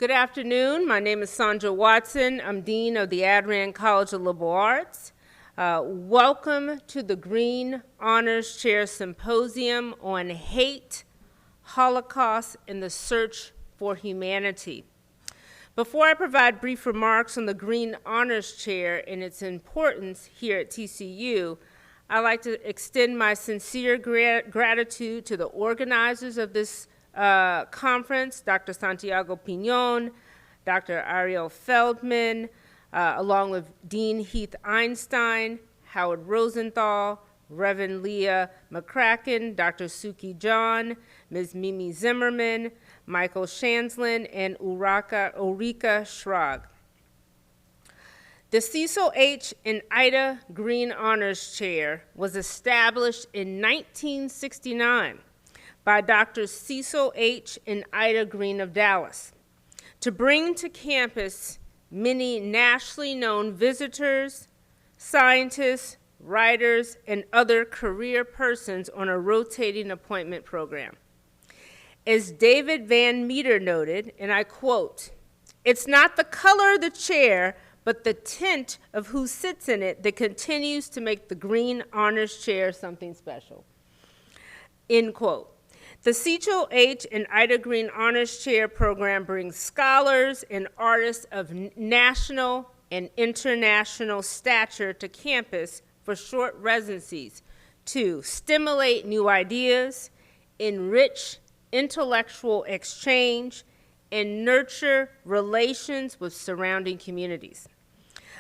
Good afternoon. My name is Sandra Watson. I'm Dean of the Addran College of Liberal Arts. Welcome to the Green Honors Chair Symposium on Hate, Holocaust, and the Search for Humanity. Before I provide brief remarks on the Green Honors Chair and its importance here at TCU, I'd like to extend my sincere gratitude to the organizers of this conference, Dr. Santiago Piñon, Dr. Ariel Feldman, along with Dean Heath Einstein, Howard Rosenthal, Reverend Leah McCracken, Dr. Suki John, Ms. Mimi Zimmerman, Michael Shanslin, and Ulrika Schrag. The Cecil H. and Ida Green Honors Chair was established in 1969 by Dr. Cecil H. and Ida Green of Dallas to bring to campus many nationally known visitors, scientists, writers, and other career persons on a rotating appointment program. As David Van Meter noted, and I quote, "It's not the color of the chair, but the tint of who sits in it that continues to make the Green Honors Chair something special." End quote. The Cecil H. and Ida Green Honors Chair program brings scholars and artists of national and international stature to campus for short residencies to stimulate new ideas, enrich intellectual exchange, and nurture relations with surrounding communities.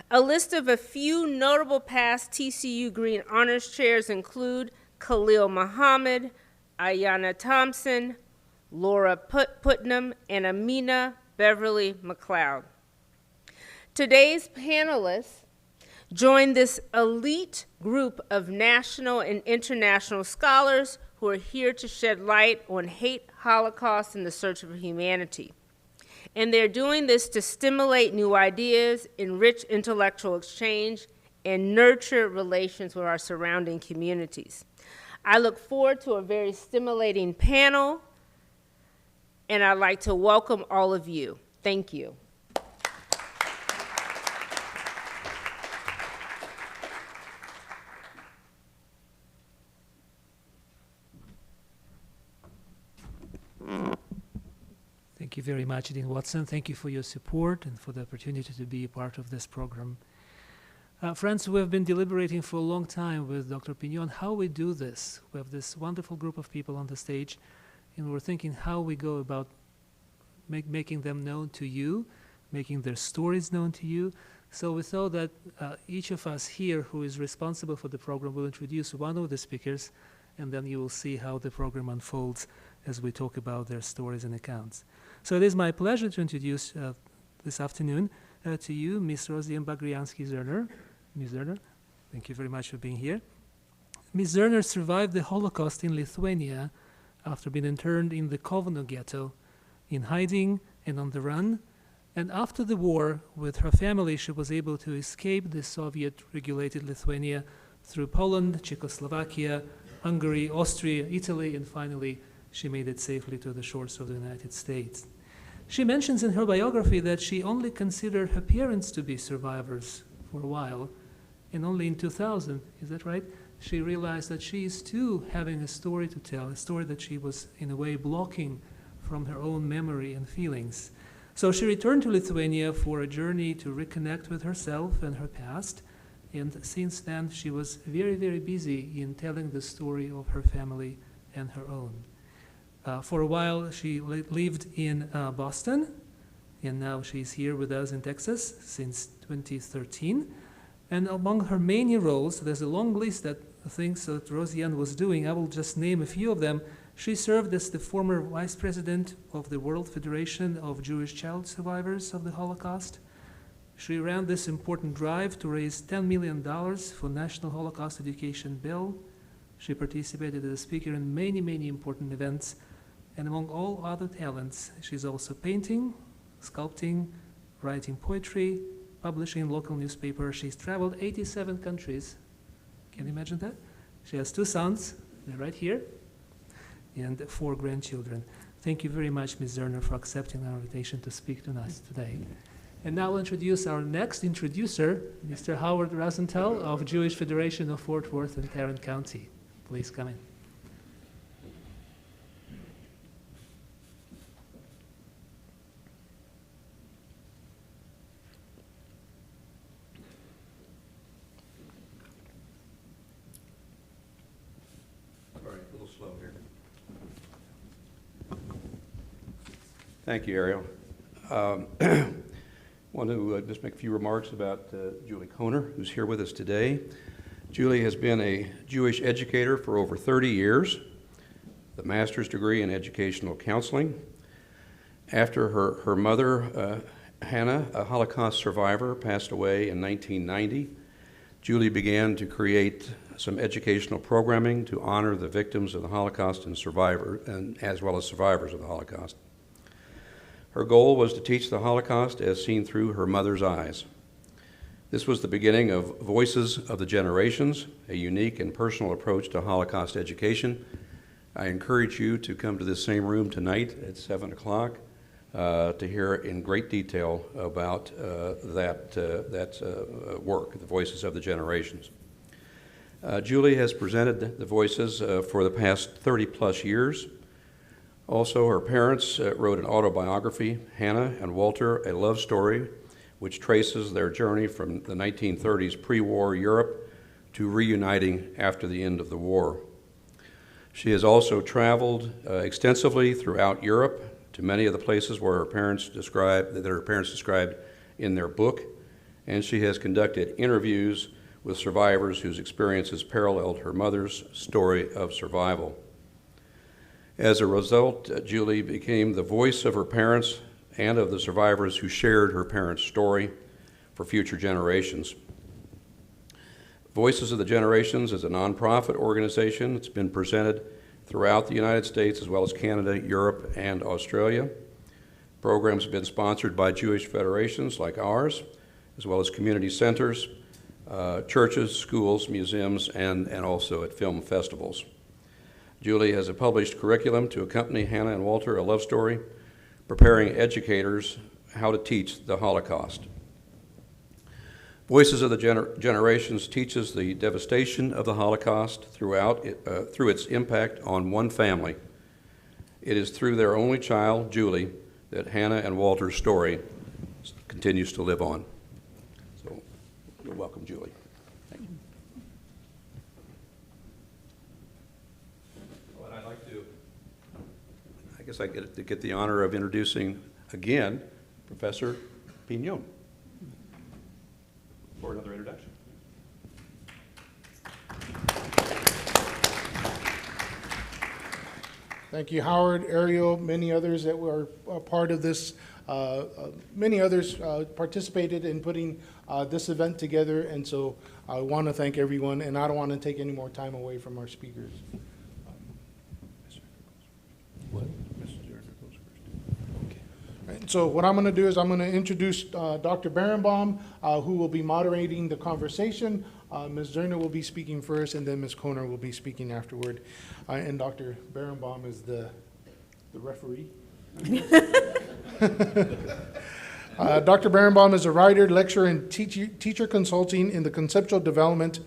A list of a few notable past TCU Green Honors Chairs include Khalil Muhammad, Ayanna Thompson, Laura Putnam, and Amina Beverly McLeod. Today's panelists join this elite group of national and international scholars who are here to shed light on hate, Holocaust, and the search for humanity. And they're doing this to stimulate new ideas, enrich intellectual exchange, and nurture relations with our surrounding communities. I look forward to a very stimulating panel, and I'd like to welcome all of you. Thank you. Thank you very much, Dean Watson. Thank you for your support and for the opportunity to be a part of this program. Friends, we have been deliberating for a long time with Dr. Piñon how we do this. We have this wonderful group of people on the stage, and we're thinking how we go about making them known to you, making their stories known to you. So we thought that each of us here who is responsible for the program will introduce one of the speakers, and then you will see how the program unfolds as we talk about their stories and accounts. So it is my pleasure to introduce this afternoon to you, Ms. Rosalind Bagriansky-Zerner. Ms. Zerner, thank you very much for being here. Ms. Zerner survived the Holocaust in Lithuania after being interned in the Kovno ghetto, in hiding and on the run. And after the war, with her family, she was able to escape the Soviet-regulated Lithuania through Poland, Czechoslovakia, Hungary, Austria, Italy, and finally, she made it safely to the shores of the United States. She mentions in her biography that she only considered her parents to be survivors for a while, and only in 2000, is that right, she realized that she is too having a story to tell, a story that she was in a way blocking from her own memory and feelings. So she returned to Lithuania for a journey to reconnect with herself and her past, and since then she was very, very busy in telling the story of her family and her own. For a while she lived in Boston, and now she's here with us in Texas since 2013. And among her many roles, there's a long list of things that Rosianne was doing. I will just name a few of them. She served as the former vice president of the World Federation of Jewish Child Survivors of the Holocaust. She ran this important drive to raise $10 million for National Holocaust Education Bill. She participated as a speaker in many, many important events. And among all other talents, she's also painting, sculpting, writing poetry, publishing in local newspaper. She's traveled 87 countries. Can you imagine that? She has 2 sons, they're right here, and 4 grandchildren. Thank you very much, Ms. Zerner, for accepting our invitation to speak to us today. And now we'll introduce our next introducer, Mr. Howard Rosenthal of Jewish Federation of Fort Worth and Tarrant County. Please come in. Thank you, Ariel. Want to just make a few remarks about Julie Kohner, who's here with us today. Julie has been a Jewish educator for over 30 years, the master's degree in educational counseling. After her mother, Hannah, a Holocaust survivor, passed away in 1990, Julie began to create some educational programming to honor the victims of the Holocaust and as well as survivors of the Holocaust. Her goal was to teach the Holocaust as seen through her mother's eyes. This was the beginning of Voices of the Generations, a unique and personal approach to Holocaust education. I encourage you to come to this same room tonight at 7 o'clock to hear in great detail about that work, the Voices of the Generations. Julie has presented the Voices for the past 30 plus years. Also, her parents wrote an autobiography, Hannah and Walter, A Love Story, which traces their journey from the 1930s pre-war Europe to reuniting after the end of the war. She has also traveled extensively throughout Europe to many of the places where her parents described in their book, and she has conducted interviews with survivors whose experiences paralleled her mother's story of survival. As a result, Julie became the voice of her parents and of the survivors who shared her parents' story for future generations. Voices of the Generations is a nonprofit organization. It's been presented throughout the United States as well as Canada, Europe, and Australia. Programs have been sponsored by Jewish federations like ours, as well as community centers, churches, schools, museums, and also at film festivals. Julie has a published curriculum to accompany Hannah and Walter, A Love Story, preparing educators how to teach the Holocaust. Voices of the Generations teaches the devastation of the Holocaust through its impact on one family. It is through their only child, Julie, that Hannah and Walter's story continues to live on. So, you're welcome, Julie. Thank you. I guess I get the honor of introducing again Professor Pignon for another introduction. Thank you, Howard, Ariel, many others that were a part of this. Many others participated in putting this event together, and so I want to thank everyone, and I don't want to take any more time away from our speakers. What? So what I'm going to do is I'm going to introduce Dr. Berenbaum, who will be moderating the conversation. Ms. Zerner will be speaking first, and then Ms. Kohner will be speaking afterward. And Dr. Berenbaum is the referee. Dr. Berenbaum is a writer, lecturer, and teacher consulting in the conceptual development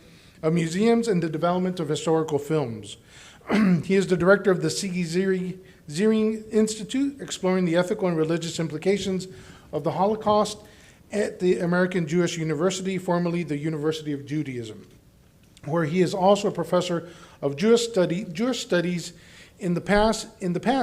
of museums and the development of historical films. He is the director of the Sigi Ziering Institute, exploring the ethical and religious implications of the Holocaust at the American Jewish University, formerly the University of Judaism, where he is also a professor of Jewish studies. In the past,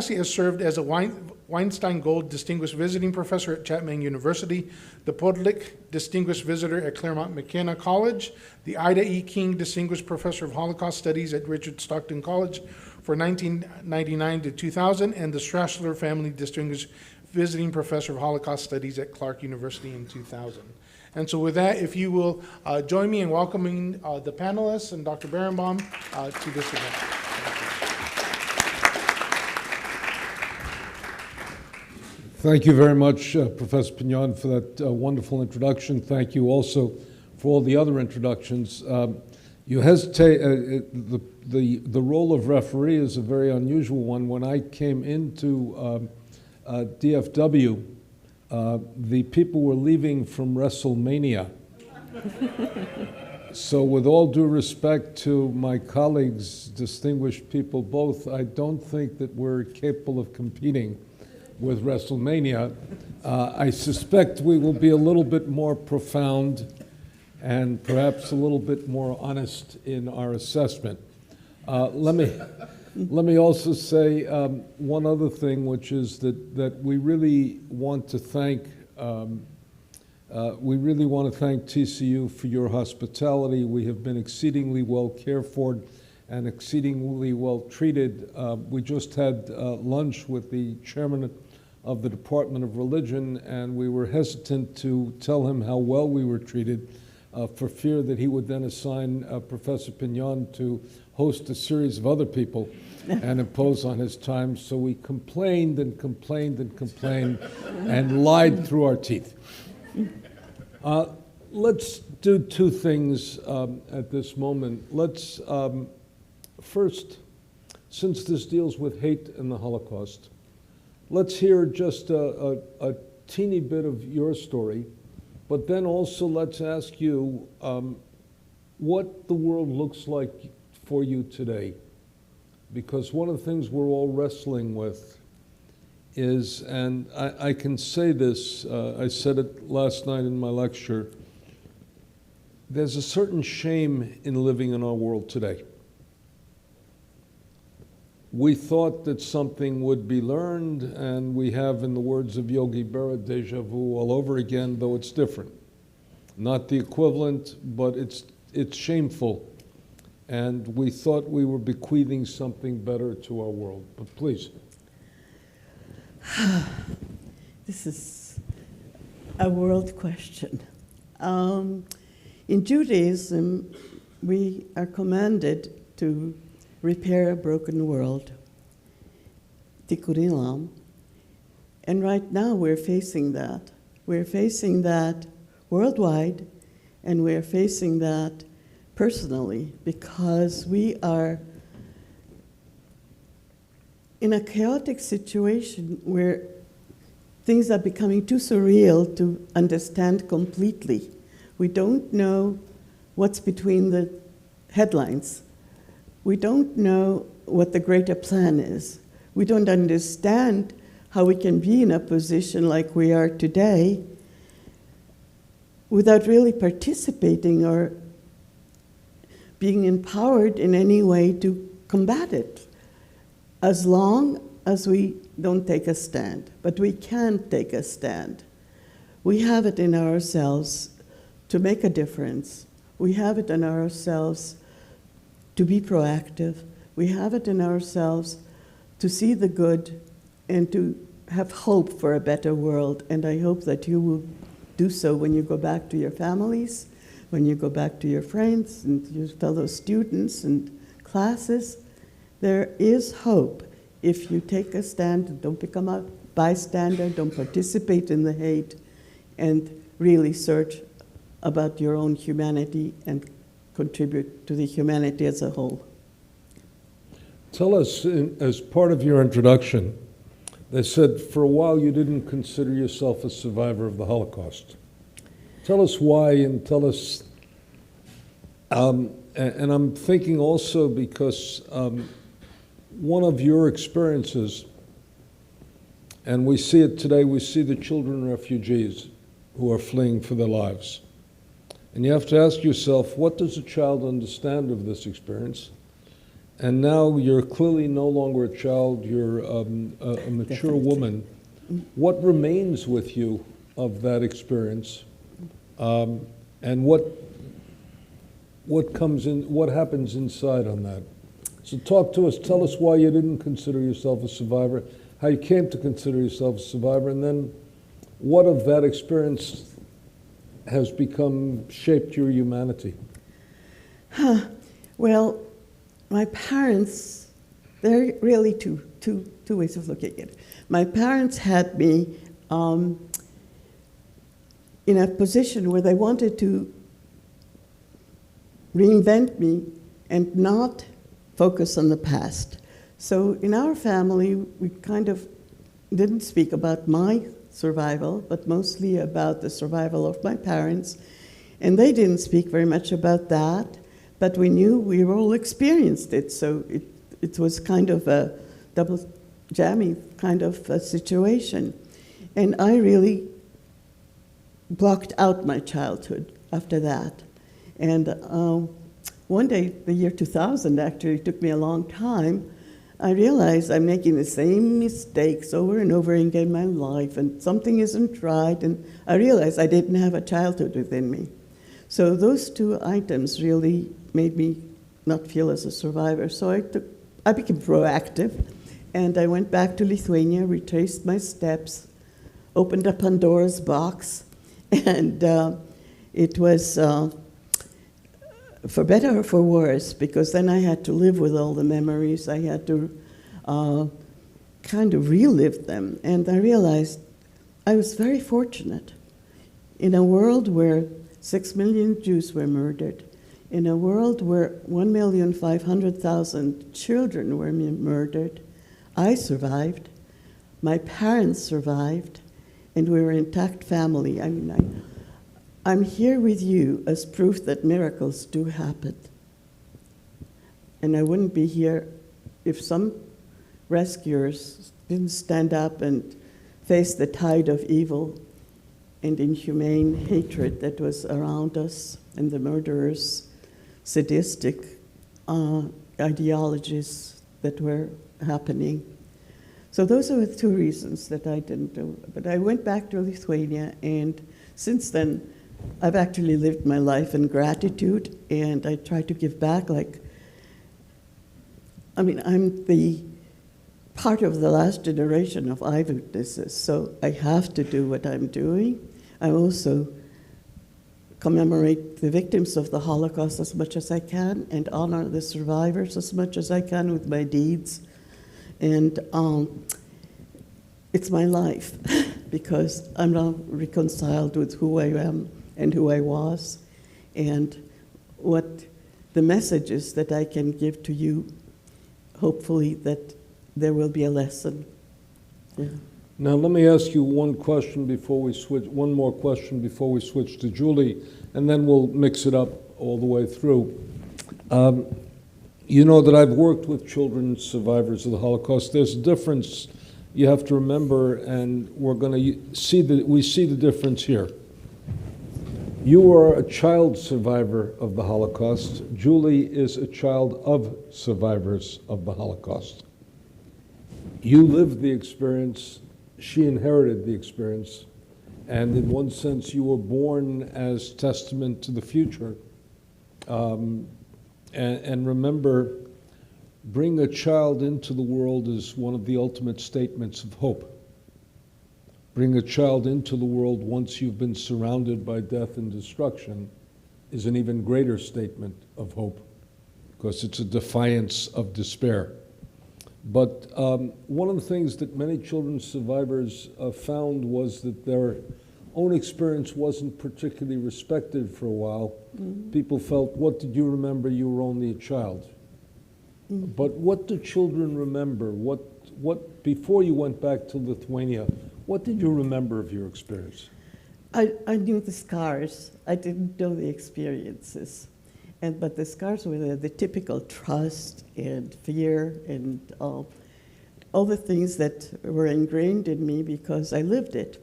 he has served as a Weinstein Gold Distinguished Visiting Professor at Chapman University, the Podlik Distinguished Visitor at Claremont McKenna College, the Ida E. King Distinguished Professor of Holocaust Studies at Richard Stockton College for 1999 to 2000, and the Strassler Family Distinguished Visiting Professor of Holocaust Studies at Clark University in 2000. And so with that, if you will join me in welcoming the panelists and Dr. Berenbaum to this event. Thank you very much, Professor Pignon, for that wonderful introduction. Thank you also for all the other introductions. You hesitate. The role of referee is a very unusual one. When I came into DFW, the people were leaving from WrestleMania. So with all due respect to my colleagues, distinguished people both, I don't think that we're capable of competing with WrestleMania. I suspect we will be a little bit more profound and perhaps a little bit more honest in our assessment. Let me also say one other thing, which is that we really want to thank TCU for your hospitality. We have been exceedingly well cared for and exceedingly well treated. We just had lunch with the chairman of the Department of Religion, and we were hesitant to tell him how well we were treated for fear that he would then assign Professor Pignon to host a series of other people and impose on his time. So we complained and complained and complained and lied through our teeth. Let's do two things at this moment. Let's first, since this deals with hate and the Holocaust, let's hear just a teeny bit of your story, but then also let's ask you what the world looks like for you today. Because one of the things we're all wrestling with is, and I can say this, I said it last night in my lecture, there's a certain shame in living in our world today. We thought that something would be learned, and we have, in the words of Yogi Berra, deja vu all over again, though it's different. Not the equivalent, but it's shameful. And we thought we were bequeathing something better to our world. But please. This is a world question. In Judaism, we are commanded to repair a broken world, tikkun olam, and right now we're facing that. We're facing that worldwide, and we're facing that personally, because we are in a chaotic situation where things are becoming too surreal to understand completely. We don't know what's between the headlines. We don't know what the greater plan is. We don't understand how we can be in a position like we are today without really participating or being empowered in any way to combat it, as long as we don't take a stand. But we can take a stand. We have it in ourselves to make a difference. We have it in ourselves to be proactive. We have it in ourselves to see the good and to have hope for a better world. And I hope that you will do so when you go back to your families, when you go back to your friends and your fellow students and classes. There is hope if you take a stand and don't become a bystander, don't participate in the hate, and really search about your own humanity and contribute to the humanity as a whole. Tell us, as part of your introduction, they said for a while you didn't consider yourself a survivor of the Holocaust. Tell us why, and tell us, and I'm thinking also because one of your experiences, and we see it today, we see the children refugees who are fleeing for their lives. And you have to ask yourself, what does a child understand of this experience? And now you're clearly no longer a child, you're a mature Definitely. woman. What remains with you of that experience? And what comes in, what happens inside on that? So talk to us, tell us why you didn't consider yourself a survivor, how you came to consider yourself a survivor, and then what of that experience has shaped your humanity? Well, my parents, there are really two ways of looking at it. My parents had me in a position where they wanted to reinvent me and not focus on the past. So in our family, we kind of didn't speak about my survival, but mostly about the survival of my parents. And they didn't speak very much about that, but we knew we all experienced it. So it was kind of a double jammy kind of a situation. And I really blocked out my childhood after that. And one day, the year 2000 actually took me a long time, I realized I'm making the same mistakes over and over again in my life, and something isn't right, and I realized I didn't have a childhood within me. So those two items really made me not feel as a survivor. So I became proactive, and I went back to Lithuania, retraced my steps, opened up Pandora's box, and it was for better or for worse, because then I had to live with all the memories. I had to kind of relive them. And I realized I was very fortunate. In a world where 6 million Jews were murdered, in a world where 1,500,000 children were murdered, I survived, my parents survived, and we were an intact family. I mean, I'm here with you as proof that miracles do happen. And I wouldn't be here if some rescuers didn't stand up and face the tide of evil and inhumane hatred that was around us, and the murderers' sadistic ideologies that were happening. So those are the two reasons that I didn't do it. But I went back to Lithuania, and since then, I've actually lived my life in gratitude, and I try to give back. I'm the part of the last generation of eyewitnesses, so I have to do what I'm doing. I also commemorate the victims of the Holocaust as much as I can, and honor the survivors as much as I can with my deeds. And it's my life, because I'm now reconciled with who I am and who I was, and what the message is that I can give to you, hopefully that there will be a lesson. Yeah. Now, let me ask you one more question before we switch to Julie, and then we'll mix it up all the way through. You know that I've worked with children survivors of the Holocaust. There's a difference you have to remember, and we see the difference here. You are a child survivor of the Holocaust. Julie is a child of survivors of the Holocaust. You lived the experience, she inherited the experience, and in one sense you were born as testament to the future. And remember, bring a child into the world is one of the ultimate statements of hope. Bring a child into the world once you've been surrounded by death and destruction is an even greater statement of hope, because it's a defiance of despair. But one of the things that many children's survivors found was that their own experience wasn't particularly respected for a while. Mm-hmm. People felt, what did you remember? You were only a child. Mm-hmm. But what do children remember? What before you went back to Lithuania, what did you remember of your experience? I knew the scars. I didn't know the experiences. But the scars were the typical trust and fear and all the things that were ingrained in me because I lived it.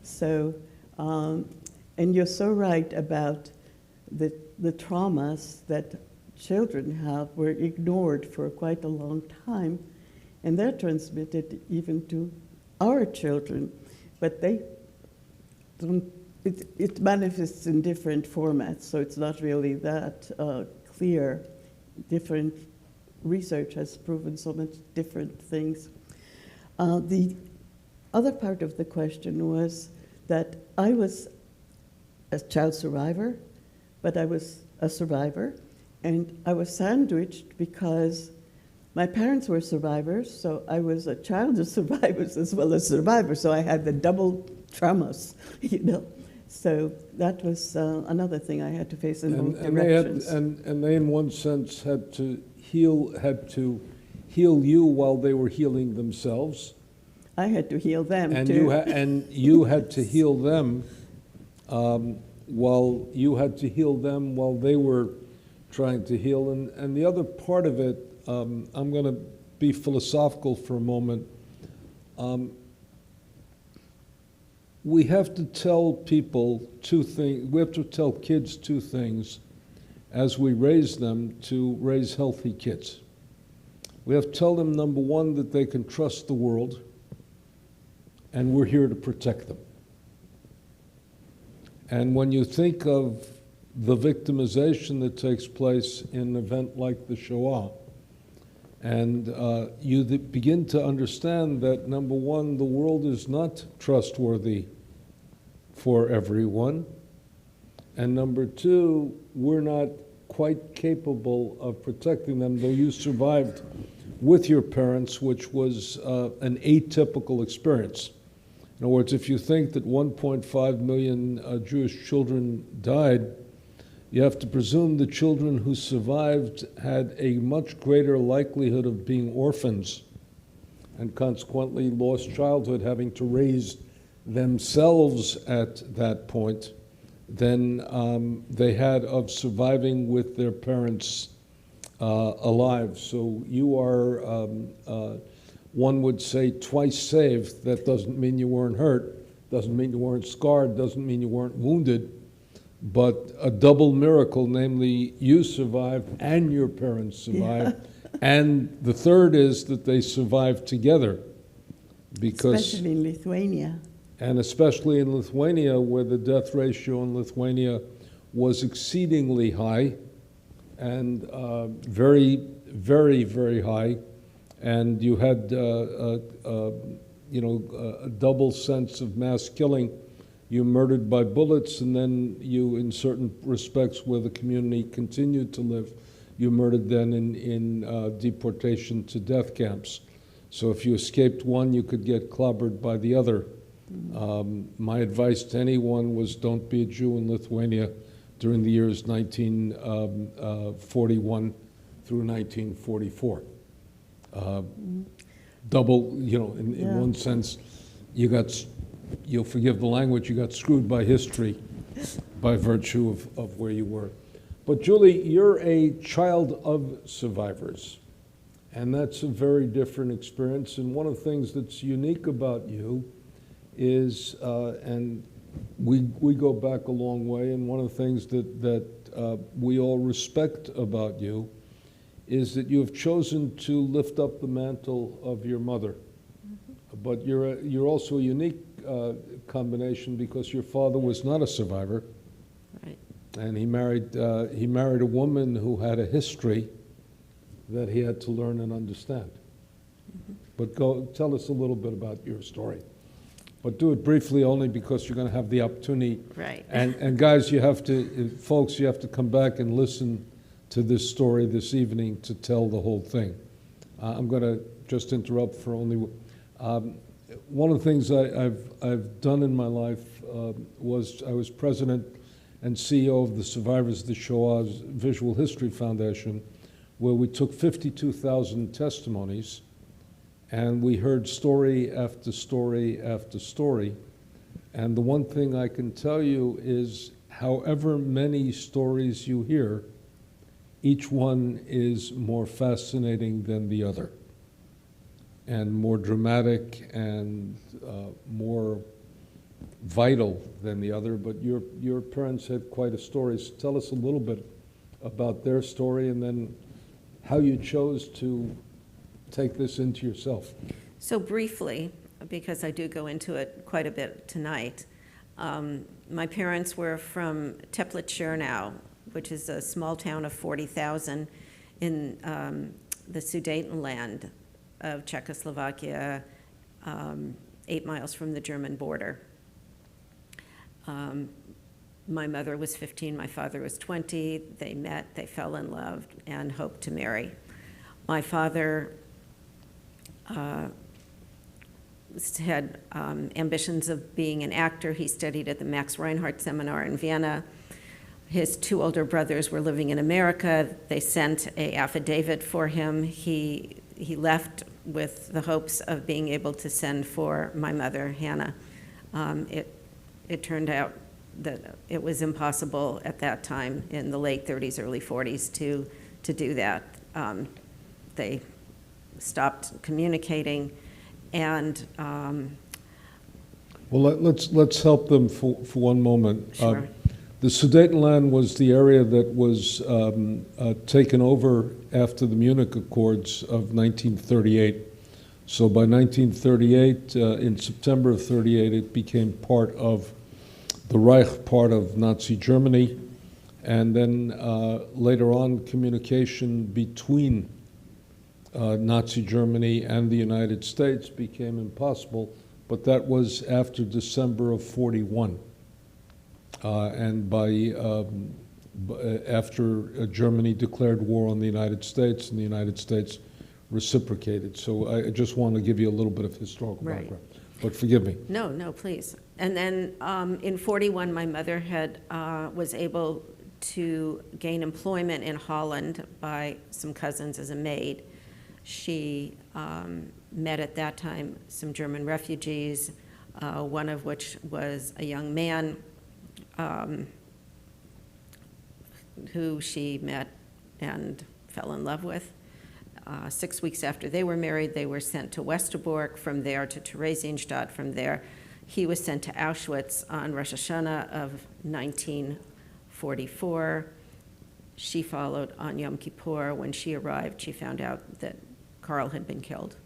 So, and you're so right about the traumas that children have were ignored for quite a long time, and they're transmitted even to our children, but they don't. It manifests in different formats, so it's not really that clear. Different research has proven so much different things. The other part of the question was that I was a child survivor, but I was a survivor, and I was sandwiched because my parents were survivors, so I was a child of survivors as well as survivor, so I had the double traumas, you know. So that was another thing I had to face in both And they had, directions. and they, in one sense, had to heal you while they were healing themselves, I had to heal them and too. you had to heal them while they were trying to heal. And the other part of it, I'm going to be philosophical for a moment. We have to tell people two things. We have to tell kids two things as we raise them to raise healthy kids. We have to tell them, number one, that they can trust the world, and we're here to protect them. And when you think of the victimization that takes place in an event like the Shoah, and you begin to understand that, number one, the world is not trustworthy for everyone, and number two, we're not quite capable of protecting them, though you survived with your parents, which was an atypical experience. In other words, if you think that 1.5 million Jewish children died, you have to presume the children who survived had a much greater likelihood of being orphans and consequently lost childhood, having to raise themselves at that point, than they had of surviving with their parents alive. So you are, one would say, twice saved. That doesn't mean you weren't hurt, doesn't mean you weren't scarred, doesn't mean you weren't wounded, but a double miracle, namely you survived and your parents survived. Yeah. And the third is that they survived together. Because, especially in Lithuania. And especially in Lithuania, where the death ratio in Lithuania was exceedingly high, and very, very, very high. And you had, a double sense of mass killing. You murdered by bullets, and then you, in certain respects where the community continued to live, you murdered then in deportation to death camps. So if you escaped one, you could get clobbered by the other. My advice to anyone was don't be a Jew in Lithuania during the years 1941 through 1944. Double, in one sense, you'll forgive the language, you got screwed by history by virtue of where you were. But Julie, you're a child of survivors, and that's a very different experience. And one of the things that's unique about you is, and we go back a long way, and one of the things that we all respect about you is that you have chosen to lift up the mantle of your mother. Mm-hmm. But you're also a unique combination because your father was not a survivor. Right. And he married a woman who had a history that he had to learn and understand. Mm-hmm. But tell us a little bit about your story. But do it briefly only because you're going to have the opportunity. Right. And guys, folks, you have to come back and listen to this story this evening to tell the whole thing. I'm going to just interrupt for only. One of the things I've done in my life was I was president and CEO of the Survivors of the Shoah's Visual History Foundation, where we took 52,000 testimonies and we heard story after story after story. And the one thing I can tell you is however many stories you hear, each one is more fascinating than the other, and more dramatic and more vital than the other. But your parents had quite a story. So tell us a little bit about their story and then how you chose to take this into yourself. So briefly, because I do go into it quite a bit tonight, my parents were from Teplitz-Schernau, which is a small town of 40,000 in the Sudetenland of Czechoslovakia, 8 miles from the German border. My mother was 15, my father was 20. They met, they fell in love, and hoped to marry. My father had ambitions of being an actor. He studied at the Max Reinhardt Seminar in Vienna. His two older brothers were living in America. They sent an affidavit for him. He left with the hopes of being able to send for my mother, Hannah. It turned out that it was impossible at that time in the late 30s, early 40s to do that. They stopped communicating, and Well, let's help them for one moment. Sure. The Sudetenland was the area that was taken over after the Munich Accords of 1938. So by 1938, in September of 38, it became part of the Reich, part of Nazi Germany. And then later on, communication between Nazi Germany and the United States became impossible, but that was after December of 41. And after Germany declared war on the United States, and the United States reciprocated. So I just want to give you a little bit of historical Right. background. But forgive me. No, please. And then in 41, my mother was able to gain employment in Holland by some cousins as a maid. She met at that time some German refugees, one of which was a young man who she met and fell in love with. 6 weeks after they were married, they were sent to Westerbork, from there to Theresienstadt. From there, he was sent to Auschwitz on Rosh Hashanah of 1944. She followed on Yom Kippur. When she arrived, she found out that Karl had been killed.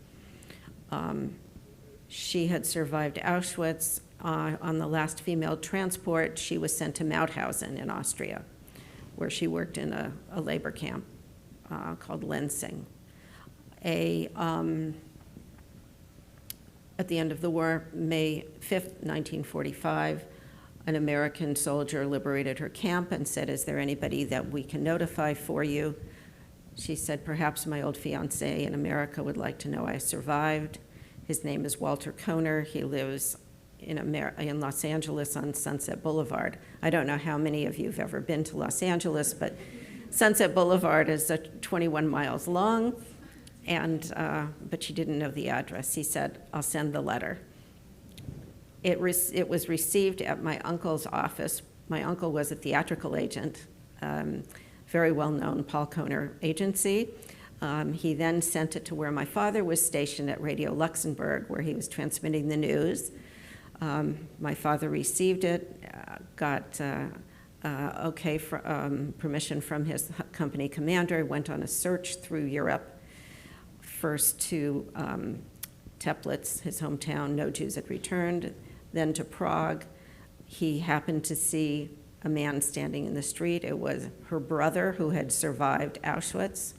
She had survived Auschwitz. On the last female transport, she was sent to Mauthausen in Austria, where she worked in a labor camp called Lenzing. At the end of the war, May 5th, 1945, an American soldier liberated her camp and said, "Is there anybody that we can notify for you?" She said, "Perhaps my old fiancé in America would like to know I survived." His name is Walter Kohner. He lives in Los Angeles on Sunset Boulevard. I don't know how many of you have ever been to Los Angeles, but Sunset Boulevard is 21 miles long, and but she didn't know the address. He said, "I'll send the letter." It was received at my uncle's office. My uncle was a theatrical agent, very well-known Paul Kohner agency. He then sent it to where my father was stationed at Radio Luxembourg, where he was transmitting the news. My father received it, got permission from his company commander, went on a search through Europe, first to Teplitz, his hometown. No Jews had returned. Then to Prague. He happened to see a man standing in the street. It was her brother who had survived Auschwitz.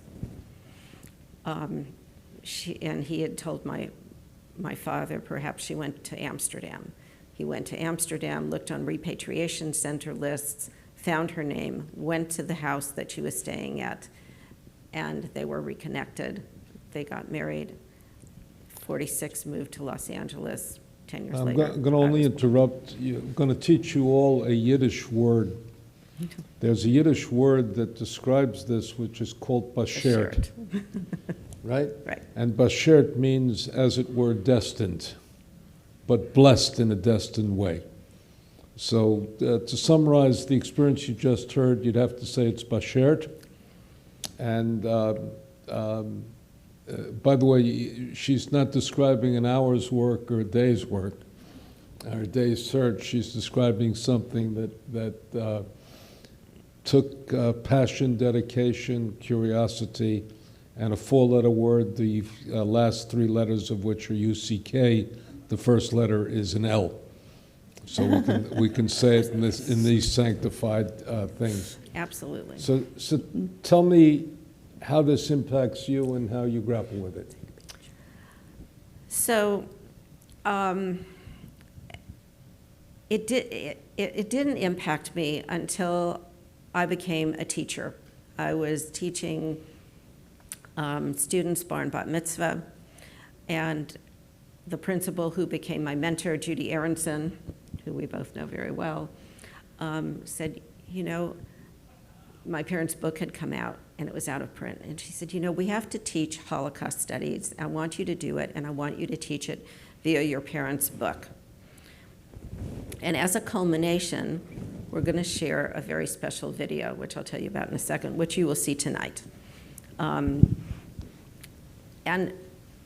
And he had told my father perhaps she went to Amsterdam. He went to Amsterdam, looked on repatriation center lists, found her name, went to the house that she was staying at, and they were reconnected. They got married. 46, moved to Los Angeles. 10 years later. I'm going to only interrupt you. I'm going to teach you all a Yiddish word. There's a Yiddish word that describes this, which is called bashert. Right? Right. And bashert means, as it were, destined, but blessed in a destined way. So to summarize the experience you just heard, you'd have to say it's bashert. And by the way, she's not describing an hour's work or a day's work, or a day's search. She's describing something that took passion, dedication, curiosity, and a four-letter word, the last three letters of which are UCK. The first letter is an L. So we can say it in these sanctified things. Absolutely. So tell me how this impacts you and how you grapple with it. So it didn't impact me until I became a teacher. I was teaching students bar and bat mitzvah, and the principal who became my mentor, Judy Aronson, who we both know very well, said, you know, my parents' book had come out and it was out of print. And she said, you know, we have to teach Holocaust studies. I want you to do it, and I want you to teach it via your parents' book. And as a culmination, we're going to share a very special video, which I'll tell you about in a second, which you will see tonight. And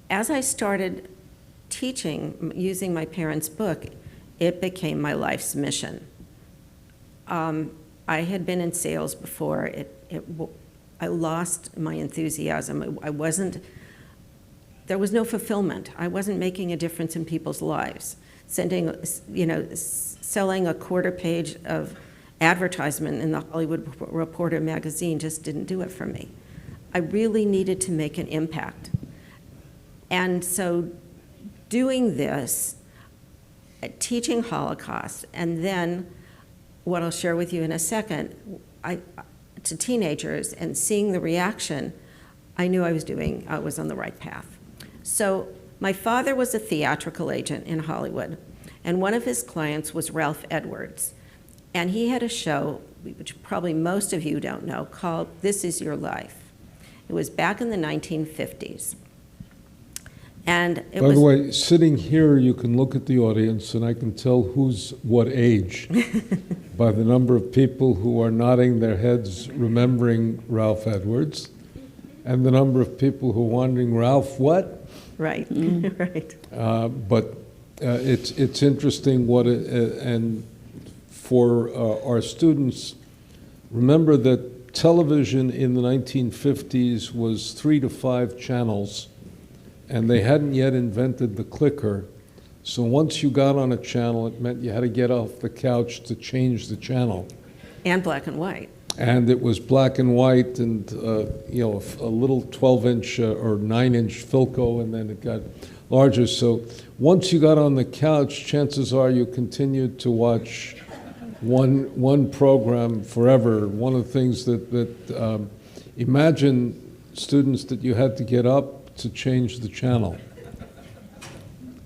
as I started teaching using my parents' book, it became my life's mission. I had been in sales before. I lost my enthusiasm. There was no fulfillment. I wasn't making a difference in people's lives. Selling a quarter page of advertisement in the Hollywood Reporter magazine just didn't do it for me. I really needed to make an impact. And so doing this, teaching Holocaust, and then what I'll share with you in a second, to teenagers and seeing the reaction, I knew I was on the right path. So my father was a theatrical agent in Hollywood, and one of his clients was Ralph Edwards. And he had a show, which probably most of you don't know, called This Is Your Life. It was back in the 1950s. And it By was, the way, sitting here, you can look at the audience, and I can tell who's what age by the number of people who are nodding their heads, remembering Ralph Edwards, and the number of people who are wondering, Ralph, what? right, right. But it's interesting and for our students, remember that television in the 1950s was 3 to 5 channels, and they hadn't yet invented the clicker. So once you got on a channel, it meant you had to get off the couch to change the channel. And black and white. And it was black and white, and a little 12-inch or 9-inch Philco, and then it got larger. So once you got on the couch, chances are you continued to watch one program forever. One of the things that imagine students that you had to get up to change the channel.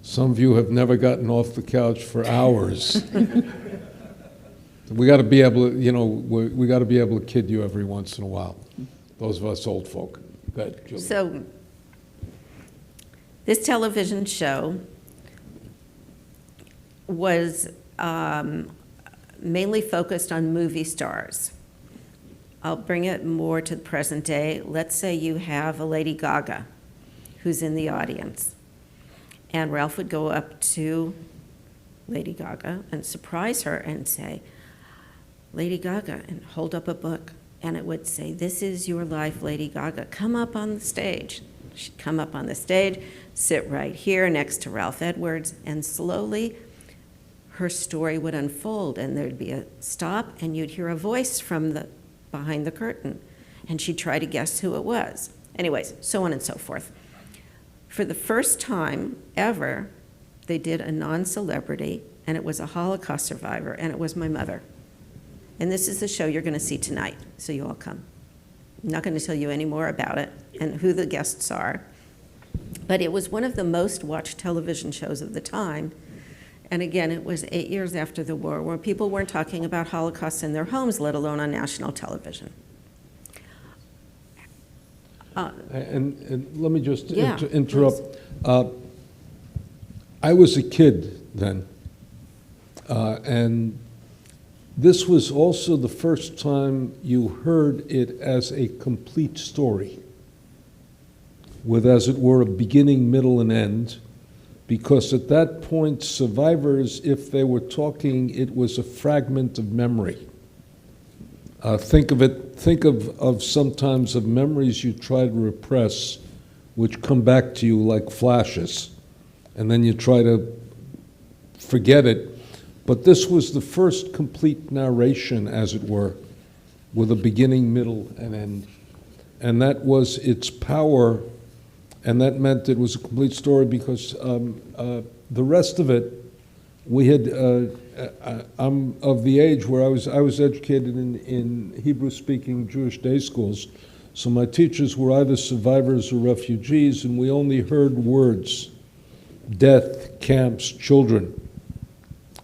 Some of you have never gotten off the couch for hours. We got to be able to, we got to be able to kid you every once in a while. Those of us old folk. Go ahead, Julie. So this television show was mainly focused on movie stars. I'll bring it more to the present day. Let's say you have a Lady Gaga who's in the audience. And Ralph would go up to Lady Gaga and surprise her and say, Lady Gaga, and hold up a book. And it would say, this is your life, Lady Gaga. Come up on the stage. She'd come up on the stage, sit right here next to Ralph Edwards, and slowly her story would unfold, and there'd be a stop, and you'd hear a voice from behind the curtain, and she'd try to guess who it was. Anyways, so on and so forth. For the first time ever, they did a non-celebrity, and it was a Holocaust survivor, and it was my mother. And this is the show you're going to see tonight, so you all come. I'm not going to tell you any more about it and who the guests are, but it was one of the most watched television shows of the time. And again, it was 8 years after the war, where people weren't talking about Holocaust in their homes, let alone on national television. And let me just Yeah, interrupt. I was a kid then, and this was also the first time you heard it as a complete story, with, as it were, a beginning, middle, and end, because at that point, survivors, if they were talking, it was a fragment of memory. Think of sometimes of memories you try to repress, which come back to you like flashes, and then you try to forget it. But this was the first complete narration, as it were, with a beginning, middle, and end. And that was its power, and that meant it was a complete story, because the rest of it, we had, I'm of the age where I was educated in Hebrew-speaking Jewish day schools, so my teachers were either survivors or refugees, and we only heard words. death, camps, children.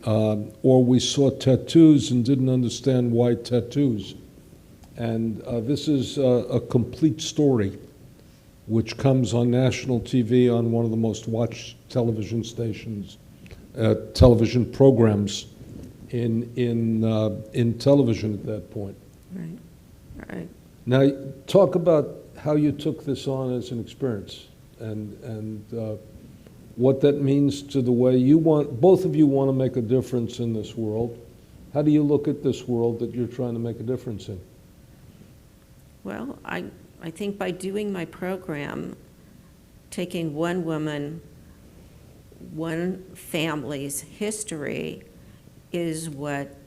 Or we saw tattoos and didn't understand why tattoos. And this is a complete story which comes on national TV on one of the most watched television stations, television programs in television at that point. Right, right. Now, talk about how you took this on as an experience and what that means to the way you want, both of you want to make a difference in this world. How do you look at this world that you're trying to make a difference in? Well, I think by doing my program, taking one woman, one family's history is what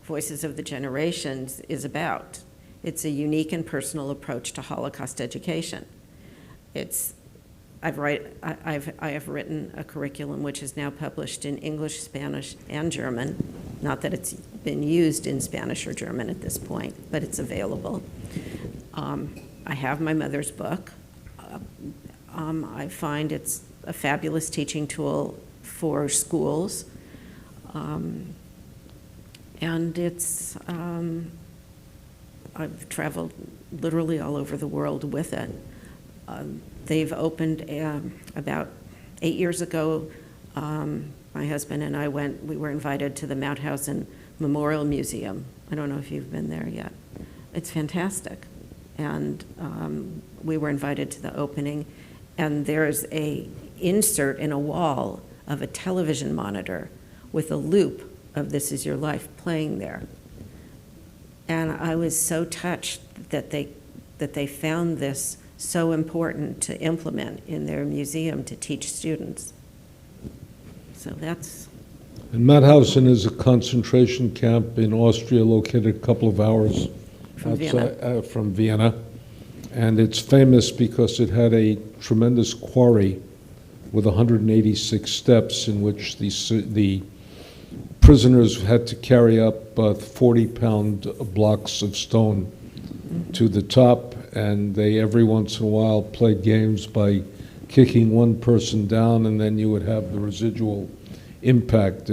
Voices of the Generations is about. It's a unique and personal approach to Holocaust education. I have written a curriculum which is now published in English, Spanish, and German. Not that it's been used in Spanish or German at this point, but it's available. I have my mother's book. I find it's a fabulous teaching tool for schools. And it's, I've traveled literally all over the world with it. They've opened, about 8 years ago, my husband and I we were invited to the Mauthausen Memorial Museum. I don't know if you've been there yet. It's fantastic. And we were invited to the opening, and there's a insert in a wall of a television monitor with a loop of This Is Your Life playing there. And I was so touched that they found this so important to implement in their museum to teach students. So that's... And Mauthausen is a concentration camp in Austria located a couple of hours from Vienna. And it's famous because it had a tremendous quarry with 186 steps in which the prisoners had to carry up 40-pound blocks of stone to the top, and they every once in a while played games by kicking one person down, and then you would have the residual impact.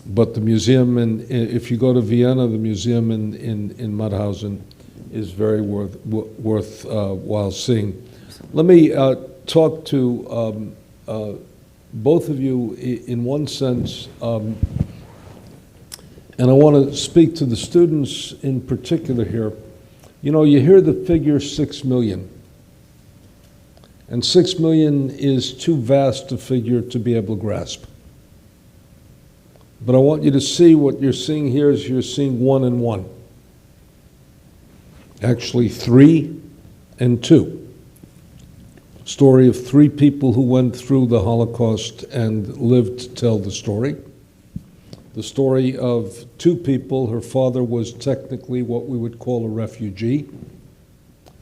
But the museum, if you go to Vienna, the museum in Mauthausen is very worthwhile seeing. Let me talk to both of you in one sense, and I want to speak to the students in particular here. You know, you hear the figure 6 million, and 6 million is too vast a figure to be able to grasp. But I want you to see what you're seeing here is you're seeing 1 and 1. Actually 3 and 2. Story of 3 people who went through the Holocaust and lived to tell the story. The story of 2 people. Her father was technically what we would call a refugee,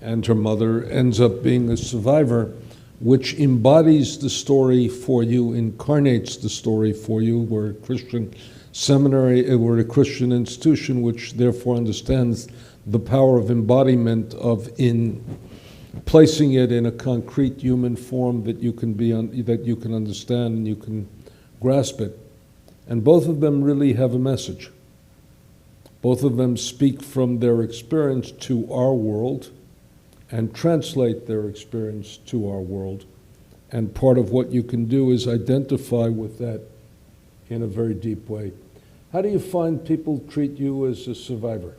and her mother ends up being a survivor, which embodies the story for you, incarnates the story for you. We're a Christian seminary, we're a Christian institution, which therefore understands the power of embodiment in placing it in a concrete human form that you can that you can understand and you can grasp it. And both of them really have a message. Both of them speak from their experience to our world and translate their experience to our world. And part of what you can do is identify with that in a very deep way. How do you find people treat you as a survivor?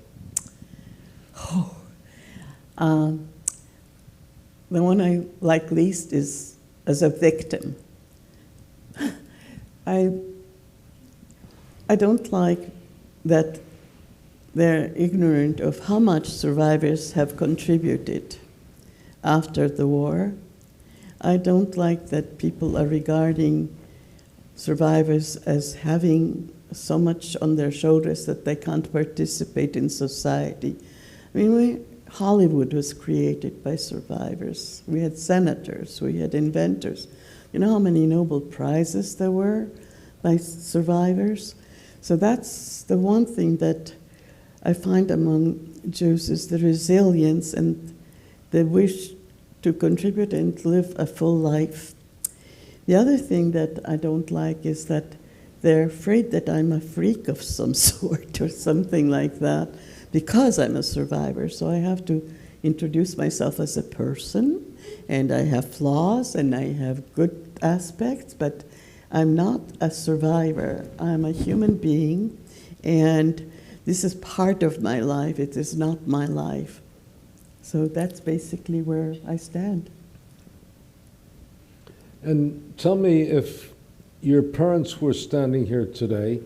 The one I like least is as a victim. I don't like that they're ignorant of how much survivors have contributed after the war. I don't like that people are regarding survivors as having so much on their shoulders that they can't participate in society. I mean, Hollywood was created by survivors. We had senators, we had inventors. You know how many Nobel Prizes there were by survivors? So that's the one thing that I find among Jews is the resilience and the wish to contribute and live a full life. The other thing that I don't like is that they're afraid that I'm a freak of some sort or something like that because I'm a survivor. So I have to introduce myself as a person, and I have flaws and I have good aspects, but I'm not a survivor. I'm a human being, and this is part of my life. It is not my life. So that's basically where I stand. And tell me, if your parents were standing here today,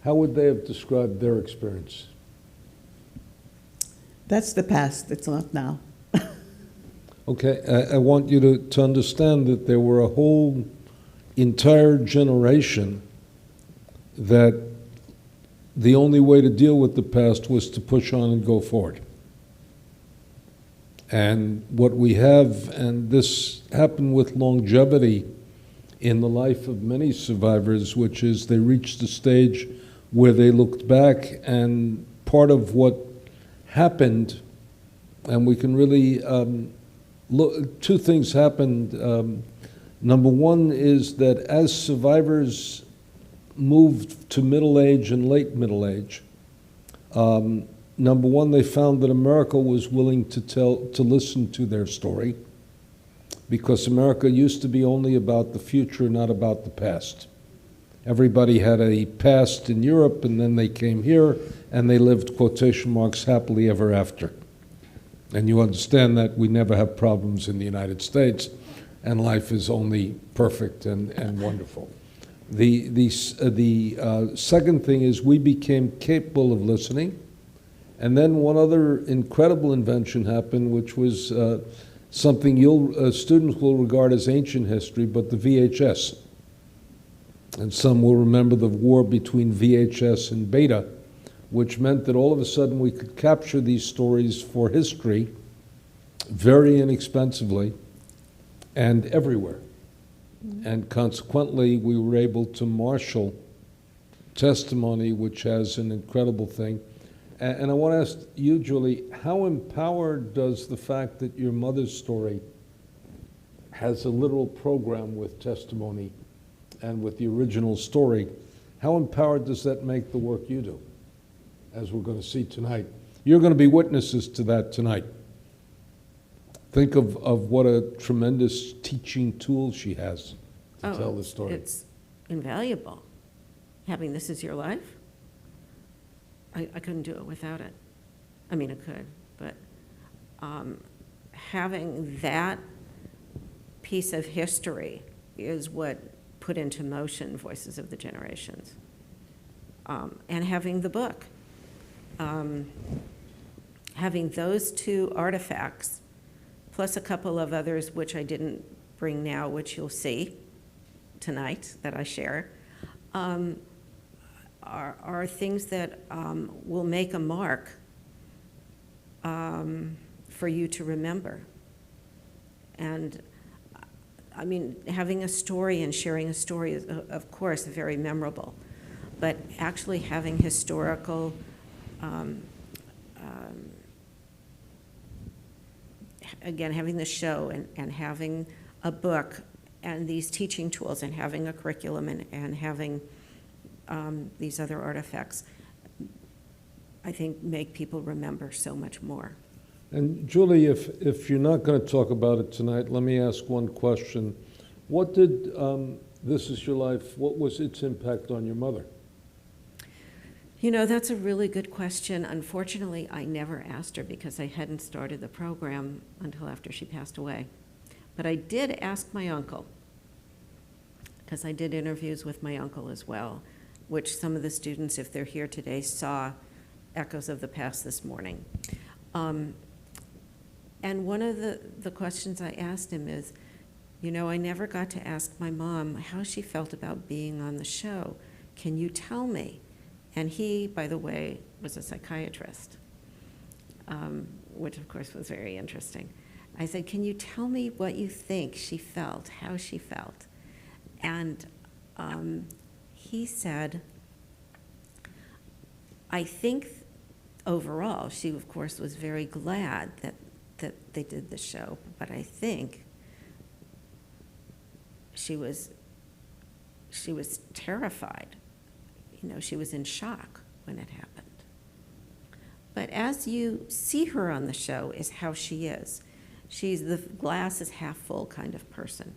how would they have described their experience? That's the past. It's not now. Okay, I want you to understand that there were a whole entire generation that the only way to deal with the past was to push on and go forward. And what we have, and this happened with longevity in the life of many survivors, which is they reached a stage where they looked back, and part of what happened, and we can really look, two things happened. Number one is that as survivors moved to middle age and late middle age, number one, they found that America was willing to listen to their story, because America used to be only about the future, not about the past. Everybody had a past in Europe, and then they came here, and they lived, quotation marks, happily ever after. And you understand that we never have problems in the United States, and life is only perfect and wonderful. The second thing is we became capable of listening. And then one other incredible invention happened, which was something students will regard as ancient history, but the VHS. And some will remember the war between VHS and Beta, which meant that all of a sudden we could capture these stories for history very inexpensively and everywhere. And consequently, we were able to marshal testimony, which has an incredible thing. And I want to ask you, Julie, how empowered does the fact that your mother's story has a literal program with testimony and with the original story, how empowered does that make the work you do, as we're going to see tonight? You're going to be witnesses to that tonight. Think of what a tremendous teaching tool she has to tell the story. It's invaluable. Having this as your life, I couldn't do it without it. I mean, I could, but having that piece of history is what put into motion Voices of the Generations. And having the book. Having those two artifacts, plus a couple of others which I didn't bring now, which you'll see tonight that I share, are things that will make a mark for you to remember. And I mean, having a story and sharing a story is, of course, very memorable, but actually having historical again, having the show and having a book and these teaching tools and having a curriculum and having these other artifacts, I think make people remember so much more. And Julie, if you're not going to talk about it tonight, let me ask one question. What did This Is Your Life, what was its impact on your mother? You know, that's a really good question. Unfortunately, I never asked her because I hadn't started the program until after she passed away. But I did ask my uncle, because I did interviews with my uncle as well, which some of the students, if they're here today, saw echoes of the past this morning. And one of the questions I asked him is, you know, I never got to ask my mom how she felt about being on the show. Can you tell me? And he, by the way, was a psychiatrist, which of course was very interesting. I said, can you tell me what you think she felt, how she felt? And he said, I think overall, she of course was very glad that they did the show, but I think she was terrified. You know, she was in shock when it happened. But as you see her on the show is how she is. She's the glass is half full kind of person.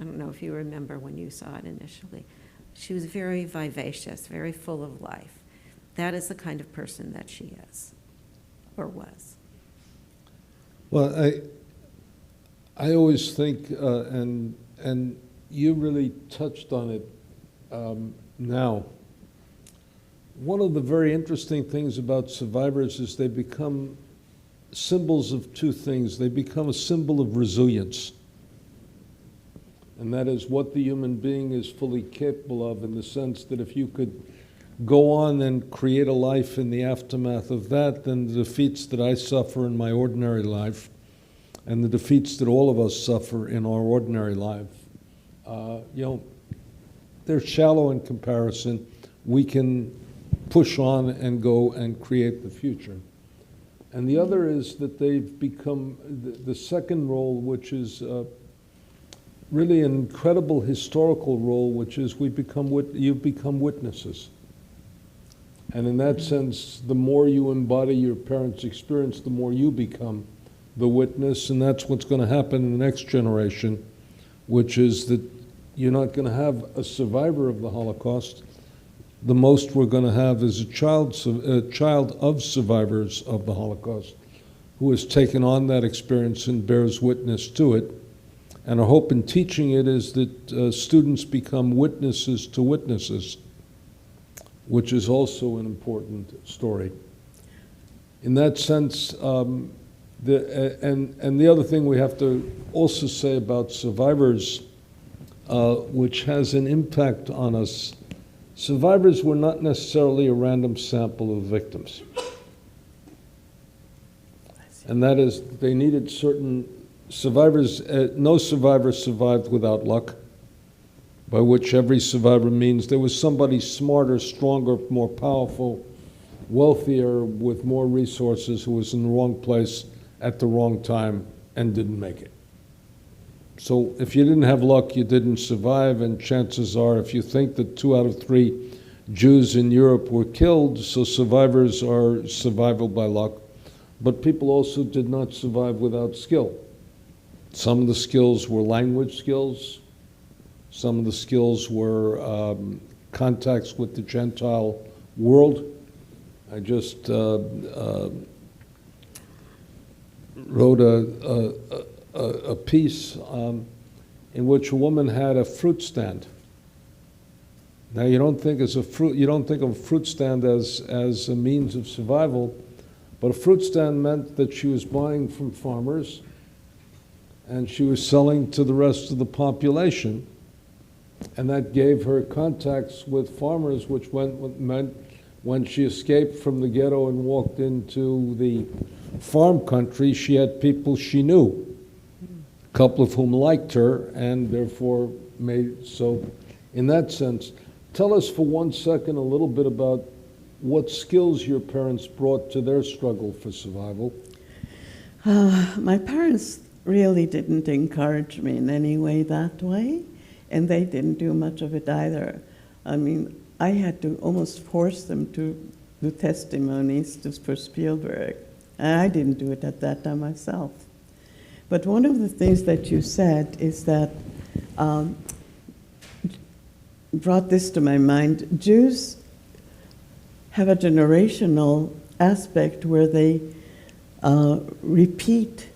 I don't know if you remember when you saw it initially. She was very vivacious, very full of life. That is the kind of person that she is, or was. Well, I always think, and you really touched on it now. One of the very interesting things about survivors is they become symbols of two things. They become a symbol of resilience, and that is what the human being is fully capable of, in the sense that if you could go on and create a life in the aftermath of that, then the defeats that I suffer in my ordinary life and the defeats that all of us suffer in our ordinary life, they're shallow in comparison. We can push on and go and create the future. And the other is that they've become the second role, which is really an incredible historical role, which is you become witnesses. And in that sense, the more you embody your parents' experience, the more you become the witness, and that's what's going to happen in the next generation, which is that you're not going to have a survivor of the Holocaust. The most we're going to have is a child of survivors of the Holocaust who has taken on that experience and bears witness to it. And our hope in teaching it is that students become witnesses to witnesses, which is also an important story. In that sense, and the other thing we have to also say about survivors, which has an impact on us, survivors were not necessarily a random sample of victims. And that is, they needed certain survivors. No survivor survived without luck, by which every survivor means there was somebody smarter, stronger, more powerful, wealthier, with more resources, who was in the wrong place at the wrong time and didn't make it. So if you didn't have luck, you didn't survive, and chances are, if you think that 2 out of 3 Jews in Europe were killed, so survivors are survival by luck, but people also did not survive without skill. Some of the skills were language skills, some of the skills were contacts with the Gentile world. I just wrote a piece in which a woman had a fruit stand. Now you don't think of a fruit stand as a means of survival, but a fruit stand meant that she was buying from farmers and she was selling to the rest of the population, and that gave her contacts with farmers, which meant when she escaped from the ghetto and walked into the farm country, she had people she knew, a couple of whom liked her, and therefore made so. In that sense, tell us for 1 second a little bit about what skills your parents brought to their struggle for survival. My parents really didn't encourage me in any way that way, and they didn't do much of it either. I mean, I had to almost force them to do testimonies for Spielberg, and I didn't do it at that time myself. But one of the things that you said is that brought this to my mind. Jews have a generational aspect where they repeat,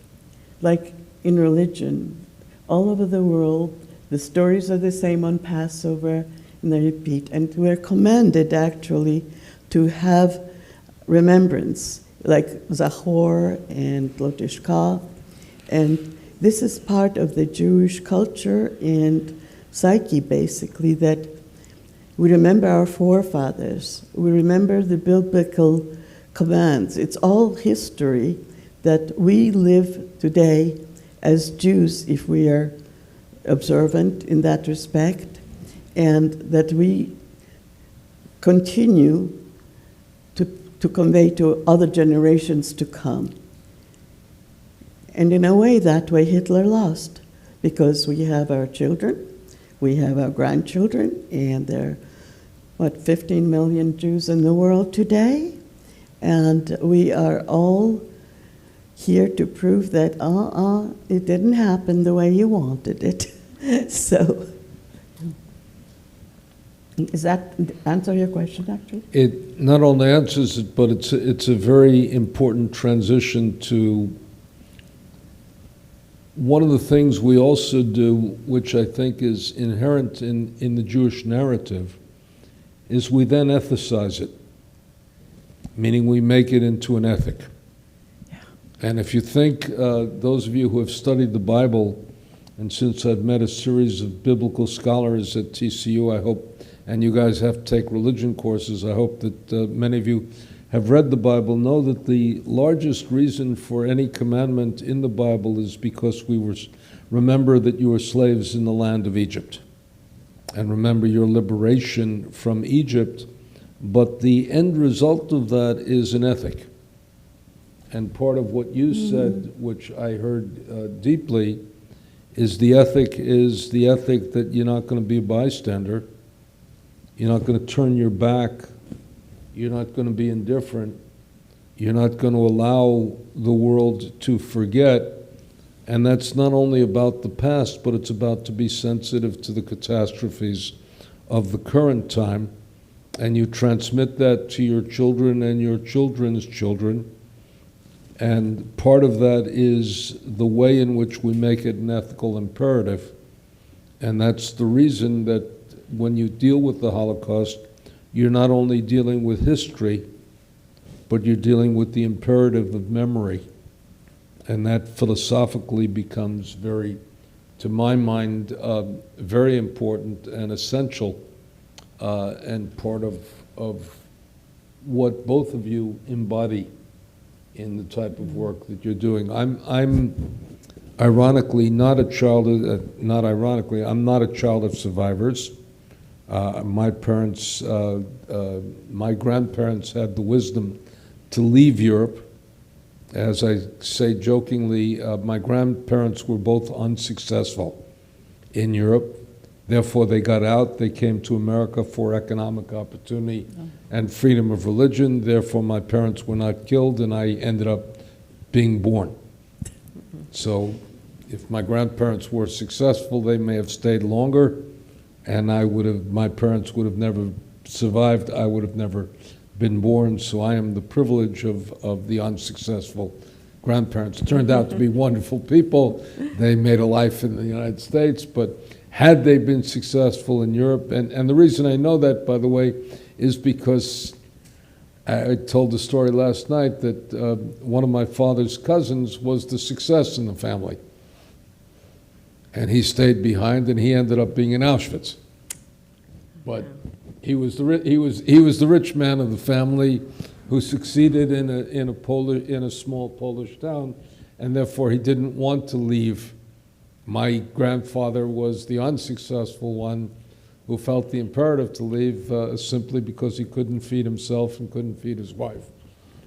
like in religion, all over the world. The stories are the same on Passover, and they repeat. And we're commanded, actually, to have remembrance, like Zachor and Lo Tishkach. And this is part of the Jewish culture and psyche, basically, that we remember our forefathers. We remember the biblical commands. It's all history that we live today as Jews, if we are observant in that respect, and that we continue to convey to other generations to come. And in a way, that way Hitler lost, because we have our children, we have our grandchildren, and there are, 15 million Jews in the world today? And we are all here to prove that, it didn't happen the way you wanted it. So, does that answer your question, actually? It not only answers it, but it's a very important transition to one of the things we also do, which I think is inherent in the Jewish narrative, is we then ethicize it, meaning we make it into an ethic. Yeah. And if you think, those of you who have studied the Bible, and since I've met a series of biblical scholars at TCU, I hope, and you guys have to take religion courses, I hope that many of you have read the Bible, know that the largest reason for any commandment in the Bible is because remember that you were slaves in the land of Egypt. And remember your liberation from Egypt, but the end result of that is an ethic. And part of what you said, which I heard deeply, is the ethic that you're not going to be a bystander, you're not going to turn your back, you're not going to be indifferent, you're not going to allow the world to forget. And that's not only about the past, but it's about to be sensitive to the catastrophes of the current time. And you transmit that to your children and your children's children. And part of that is the way in which we make it an ethical imperative. And that's the reason that when you deal with the Holocaust, you're not only dealing with history, but you're dealing with the imperative of memory. And that philosophically becomes very, to my mind, very important and essential, and part of what both of you embody in the type of work that you're doing. I'm ironically not a child of, not ironically, I'm not a child of survivors. My parents, my grandparents had the wisdom to leave Europe. As I say jokingly, my grandparents were both unsuccessful in Europe. Therefore, they got out. They came to America for economic opportunity and freedom of religion. Therefore, my parents were not killed, and I ended up being born. So if my grandparents were successful, they may have stayed longer, and my parents would have never survived. I would have never been born, so I am the privilege of the unsuccessful grandparents. Turned out to be wonderful people. They made a life in the United States, but had they been successful in Europe, and the reason I know that, by the way, is because I told the story last night that one of my father's cousins was the success in the family. And he stayed behind, and he ended up being in Auschwitz. But he was the rich man of the family who succeeded in a small Polish town, and therefore he didn't want to leave. My grandfather was the unsuccessful one who felt the imperative to leave simply because he couldn't feed himself and couldn't feed his wife,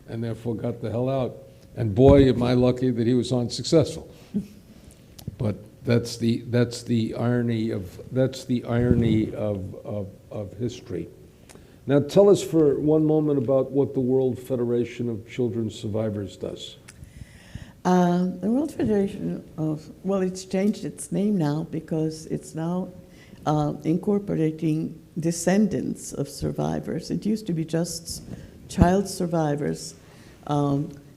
and therefore got the hell out. And boy, am I lucky that he was unsuccessful. But that's the irony of history. Now tell us for one moment about what the World Federation of Children's Survivors does. The World Federation it's changed its name now because it's now incorporating descendants of survivors. It used to be just child survivors,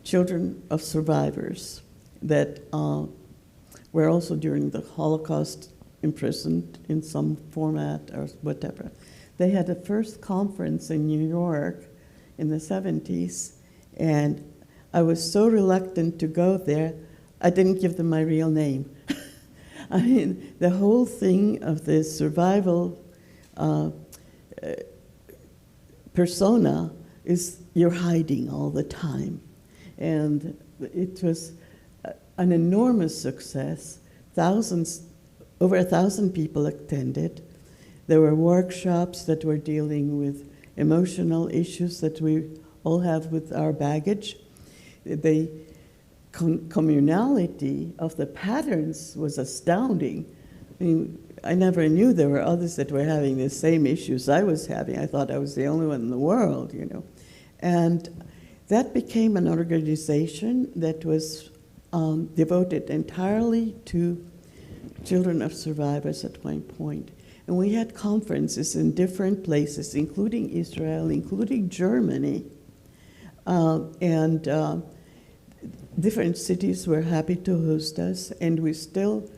children of survivors that were also during the Holocaust imprisoned in some format or whatever. They had a first conference in New York in the 70s, and I was so reluctant to go there, I didn't give them my real name. I mean, the whole thing of the survival persona is you're hiding all the time. And it was an enormous success. Over 1,000 people attended. There were workshops that were dealing with emotional issues that we all have with our baggage. They communality of the patterns was astounding. I mean, I never knew there were others that were having the same issues I was having. I thought I was the only one in the world, you know. And that became an organization that was devoted entirely to children of survivors at one point. And we had conferences in different places, including Israel, including Germany, and different cities were happy to host us, and we still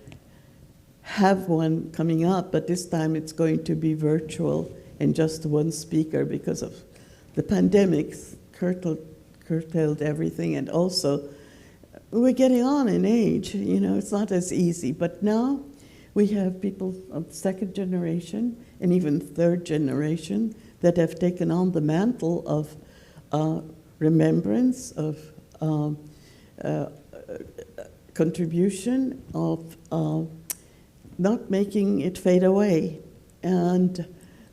have one coming up, but this time it's going to be virtual and just one speaker because of the pandemic curtailed everything, and also we're getting on in age, you know, it's not as easy. But now we have people of second generation and even third generation that have taken on the mantle of remembrance, of contribution, of not making it fade away. And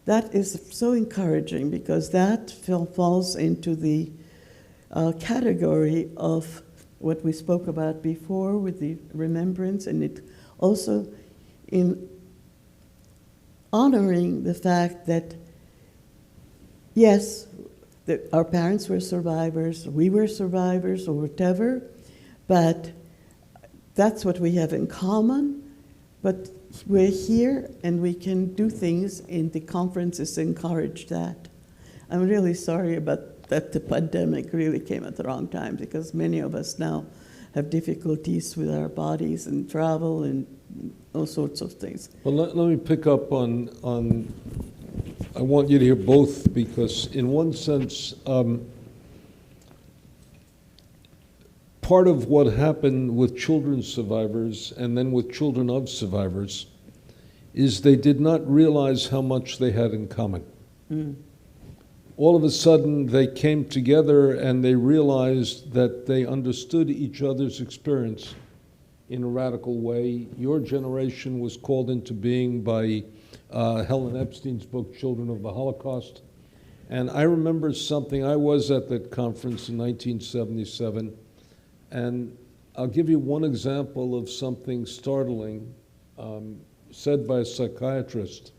that is so encouraging, because that falls into the category of what we spoke about before with the remembrance, and it also in honoring the fact that, yes, our parents were survivors, we were survivors, or whatever, but that's what we have in common. But we're here and we can do things, and the conferences encourage that. I'm really sorry about that the pandemic really came at the wrong time, because many of us now have difficulties with our bodies and travel and all sorts of things. Well, let me pick up on I want you to hear both, because in one sense, part of what happened with children's survivors and then with children of survivors is they did not realize how much they had in common. All of a sudden, they came together and they realized that they understood each other's experience in a radical way. Your generation was called into being by Helen Epstein's book, Children of the Holocaust. And I remember something. I was at that conference in 1977, and I'll give you one example of something startling said by a psychiatrist.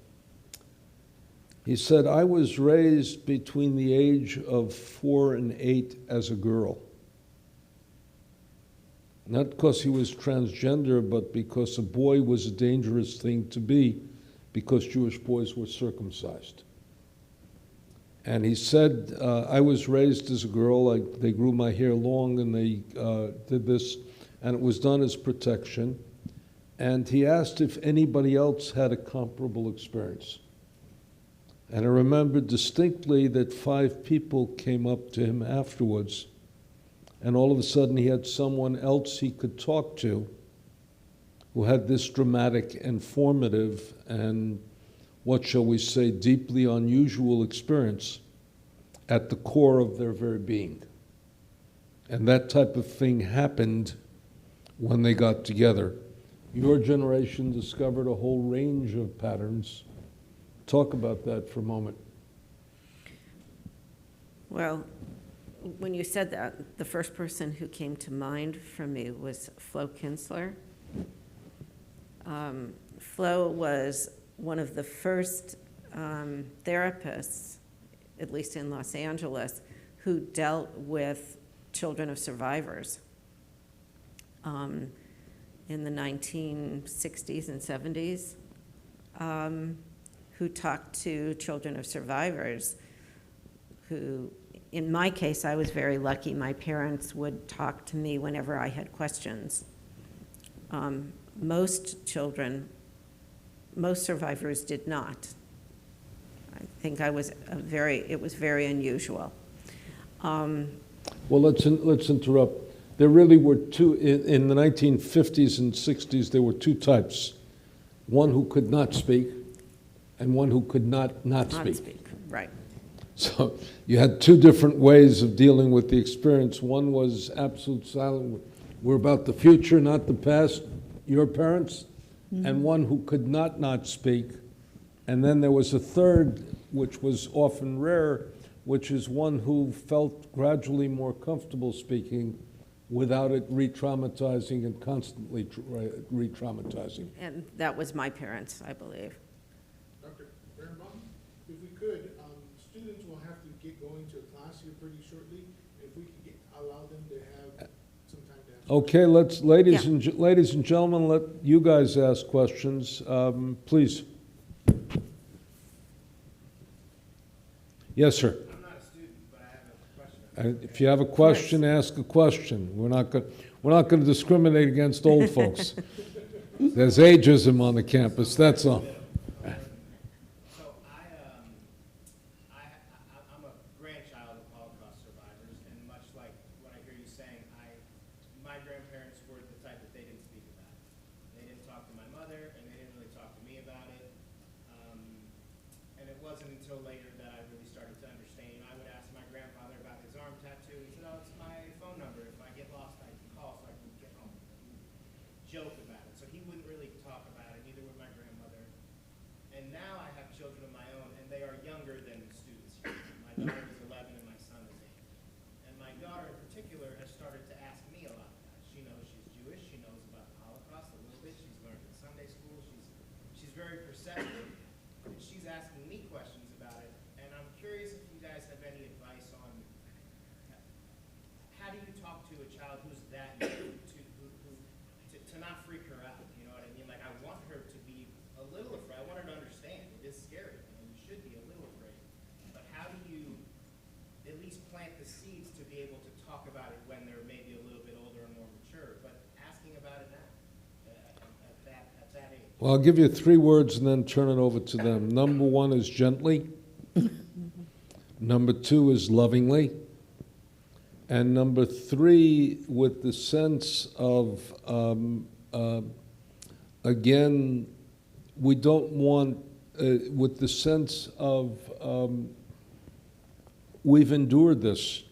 He said, I was raised between the age of 4 and 8 as a girl. Not because he was transgender, but because a boy was a dangerous thing to be, because Jewish boys were circumcised. And he said, I was raised as a girl. They grew my hair long, and they did this, and it was done as protection. And he asked if anybody else had a comparable experience. And I remember distinctly that 5 people came up to him afterwards, and all of a sudden he had someone else he could talk to who had this dramatic and formative and, what shall we say, deeply unusual experience at the core of their very being. And that type of thing happened when they got together. Your generation discovered a whole range of patterns. Talk about that for a moment. Well, when you said that, the first person who came to mind for me was Flo Kinsler. Flo was one of the first therapists, at least in Los Angeles, who dealt with children of survivors in the 1960s and 70s, who talked to children of survivors who, in my case, I was very lucky. My parents would talk to me whenever I had questions. Most survivors did not. I think it was very unusual. Well, let's interrupt. There really were two, in the 1950s and 60s, there were 2 types. One who could not speak, and one who could not speak. Right. So you had 2 different ways of dealing with the experience. One was absolute silence. We're about the future, not the past, your parents. Mm-hmm. And one who could not speak. And then there was a third, which was often rare, which is one who felt gradually more comfortable speaking, without it re-traumatizing and constantly re-traumatizing. And that was my parents, I believe. Dr. Berenbaum, if we could, students will have to get going to a class here pretty shortly. If we could allow them to have some time to ask. Okay, ladies and gentlemen, let you guys ask questions. Please. Yes, sir. I'm not a student, but I have a question. If you have a question, ask a question. We're not going to discriminate against old folks. There's ageism on the campus, that's all. So I'm a grandchild of Holocaust survivors, and much like what I hear you saying, my grandparents were the type that they didn't speak about it. They didn't talk to my mother, and they didn't really talk to me about it. And it wasn't until later that I really started to understand. I would ask my grandfather about his arm tattoo. He said, "Oh, it's my phone number. If I get lost, I can call so I can get home." He would joke about it. So he wouldn't really talk about it, neither would my grandmother. And now I have children of my own, and they are younger than students here. My daughter is 11 and my son is 8. And my daughter in particular has started to ask me a lot about it. She knows she's Jewish. She knows about the Holocaust a little bit. She's learned in Sunday school. She's very perceptive. And she's asking me questions about it. And I'm curious if you guys have any advice on how do you talk to a child who's that young to not freak her out, you know what I mean? Like, I want her to be a little afraid. I want her to understand. It is scary, and you should be a little afraid. But how do you at least plant the seeds to be able to talk about it when they're maybe a little bit older and more mature, but asking about it now, at that age? Well, I'll give you 3 words and then turn it over to them. Number 1 is gently. Number 2 is lovingly. And number 3, with the sense of, again, we don't want, with the sense of, we've endured this.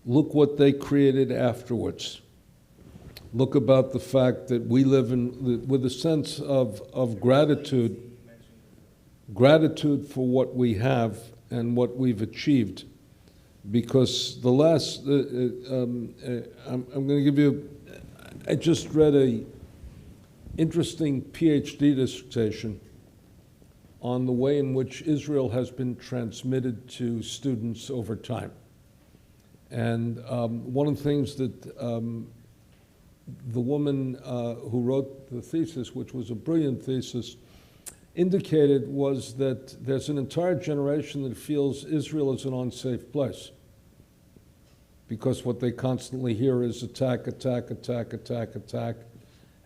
Look what they created afterwards. Look about the fact that we live with a sense of gratitude for what we have and what we've achieved. Because the last, I'm going to give you, I just read a interesting PhD dissertation on the way in which Israel has been transmitted to students over time. And one of the things that the woman who wrote the thesis, which was a brilliant thesis, indicated was that there's an entire generation that feels Israel is an unsafe place because what they constantly hear is attack, attack, attack, attack, attack.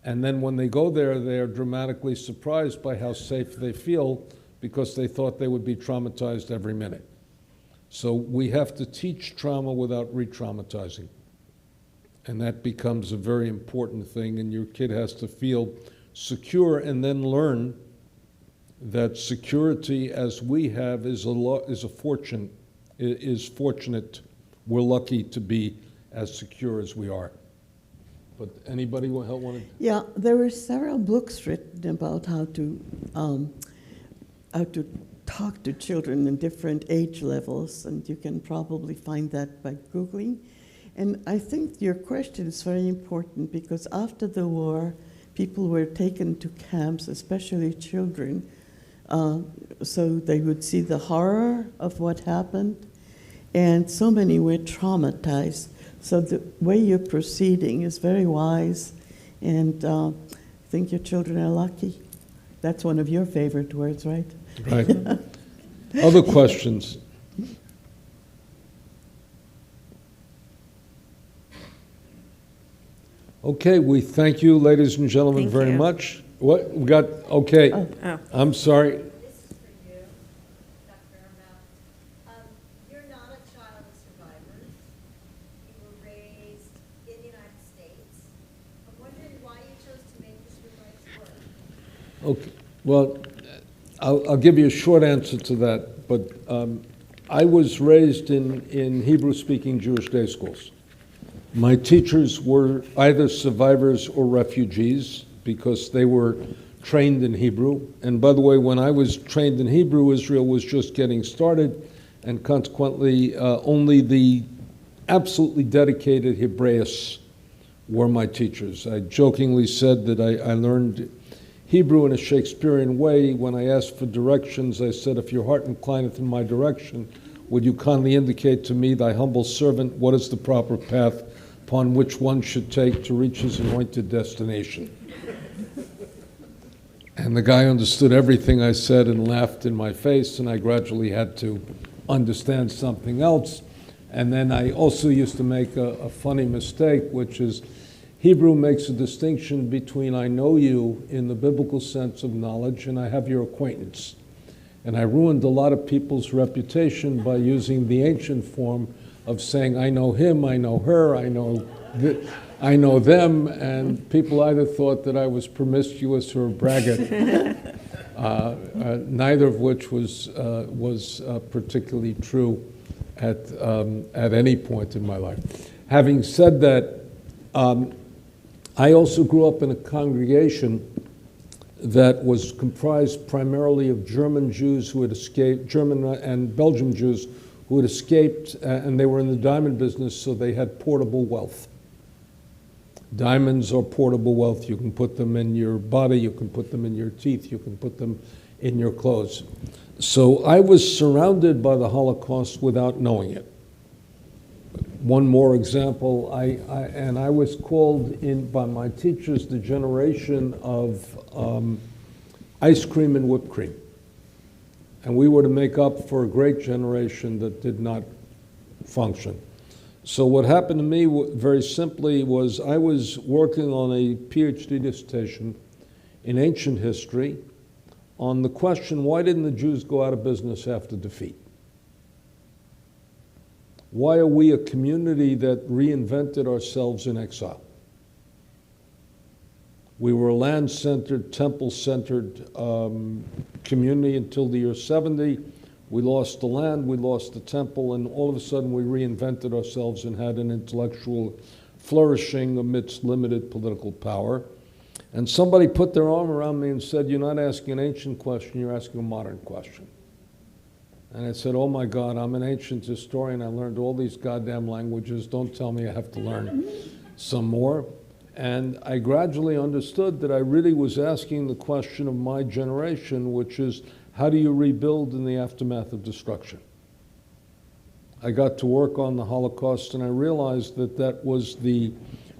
And then when they go there, they are dramatically surprised by how safe they feel because they thought they would be traumatized every minute. So we have to teach trauma without re-traumatizing. And that becomes a very important thing, and your kid has to feel secure and then learn that security as we have is fortunate. We're lucky to be as secure as we are. But anybody want to? Yeah, there were several books written about how to talk to children in different age levels, and you can probably find that by Googling. And I think your question is very important because after the war, people were taken to camps, especially children, so they would see the horror of what happened, and so many were traumatized. So the way you're proceeding is very wise, and I think your children are lucky. That's one of your favorite words, right? Right. Other questions? Okay, we thank you, ladies and gentlemen, Thank very you. much. What, we got, okay, Oh. I'm sorry. This is for you, Dr. Armel. You're not a child of survivors. You were raised in the United States. I'm wondering why you chose to make this your life's work. Okay, well, I'll give you a short answer to that, but I was raised in Hebrew-speaking Jewish day schools. My teachers were either survivors or refugees because they were trained in Hebrew. And by the way, when I was trained in Hebrew, Israel was just getting started, and consequently, only the absolutely dedicated Hebraists were my teachers. I jokingly said that I learned Hebrew in a Shakespearean way. When I asked for directions, I said, if your heart inclineth in my direction, would you kindly indicate to me, thy humble servant, what is the proper path upon which one should take to reach his anointed destination? And the guy understood everything I said and laughed in my face, and I gradually had to understand something else. And then I also used to make a funny mistake, which is Hebrew makes a distinction between I know you in the biblical sense of knowledge and I have your acquaintance. And I ruined a lot of people's reputation by using the ancient form of saying I know him, I know her, I know them, and people either thought that I was promiscuous or braggart, neither of which was particularly true at any point in my life. Having said that, I also grew up in a congregation that was comprised primarily of German Jews who had escaped, German and Belgian Jews who had escaped, and they were in the diamond business, so they had portable wealth. Diamonds are portable wealth. You can put them in your body, you can put them in your teeth, you can put them in your clothes. So I was surrounded by the Holocaust without knowing it. One more example, I was called in by my teachers the generation of ice cream and whipped cream. And we were to make up for a great generation that did not function. So what happened to me very simply was I was working on a PhD dissertation in ancient history on the question, why didn't the Jews go out of business after defeat? Why are we a community that reinvented ourselves in exile? We were a land-centered, temple-centered community until the year 70. We lost the land, we lost the temple, and all of a sudden we reinvented ourselves and had an intellectual flourishing amidst limited political power. And somebody put their arm around me and said, you're not asking an ancient question, you're asking a modern question. And I said, oh my God, I'm an ancient historian, I learned all these goddamn languages, don't tell me I have to learn some more. And I gradually understood that I really was asking the question of my generation, which is, how do you rebuild in the aftermath of destruction? I got to work on the Holocaust and I realized that that was the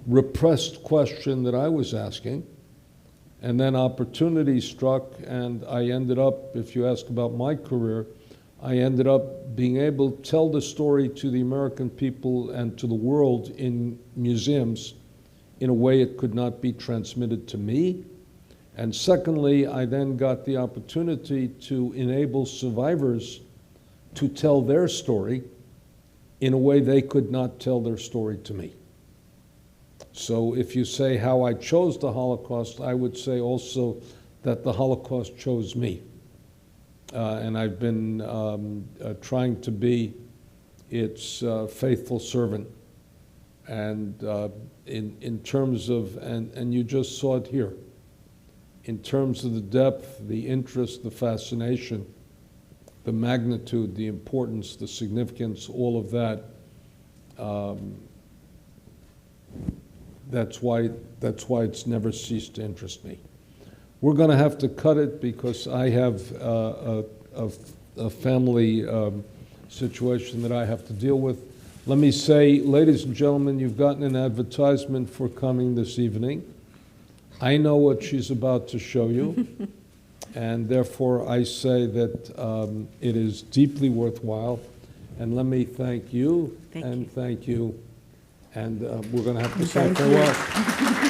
repressed question that I was asking. And then opportunity struck and I ended up, if you ask about my career, I ended up being able to tell the story to the American people and to the world in museums in a way it could not be transmitted to me. And secondly, I then got the opportunity to enable survivors to tell their story in a way they could not tell their story to me. So if you say how I chose the Holocaust, I would say also that the Holocaust chose me. And I've been trying to be its faithful servant. And in terms of, and you just saw it here, in terms of the depth, the interest, the fascination, the magnitude, the importance, the significance, all of that, that's why it's never ceased to interest me. We're going to have to cut it because I have a family situation that I have to deal with. Let me say, ladies and gentlemen, you've gotten an advertisement for coming this evening. I know what she's about to show you, and therefore I say that it is deeply worthwhile. And let me thank you, thank you, and we're going to have to say farewell.